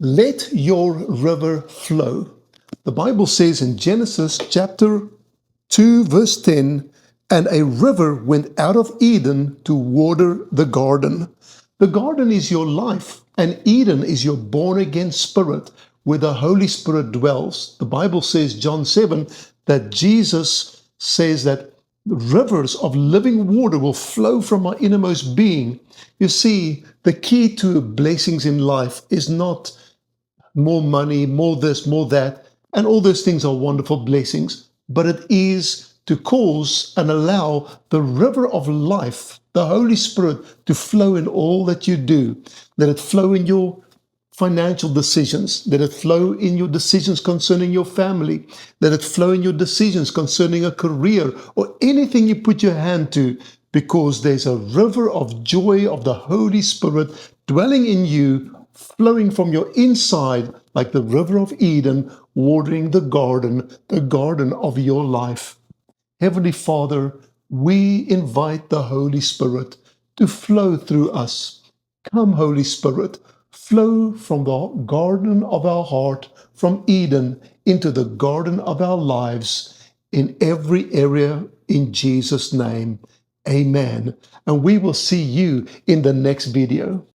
Let your river flow. The Bible says in Genesis chapter 2, verse 10, and a river went out of Eden to water the garden. The garden is your life, and Eden is your born again spirit where the Holy Spirit dwells. The Bible says, John 7, that Jesus says that rivers of living water will flow from my innermost being. You see, the key to blessings in life is not more money, more this, more that, and all those things are wonderful blessings, but it is to cause and allow the river of life, the Holy Spirit, to flow in all that you do. Let it flow in your financial decisions. Let it flow in your decisions concerning your family. Let it flow in your decisions concerning a career or anything you put your hand to, because there's a river of joy of the Holy Spirit dwelling in you, flowing from your inside like the river of Eden, watering the garden of your life. Heavenly Father, we invite the Holy Spirit to flow through us. Come, Holy Spirit, flow from the garden of our heart, from Eden, into the garden of our lives, in every area, in Jesus' name. Amen. And we will see you in the next video.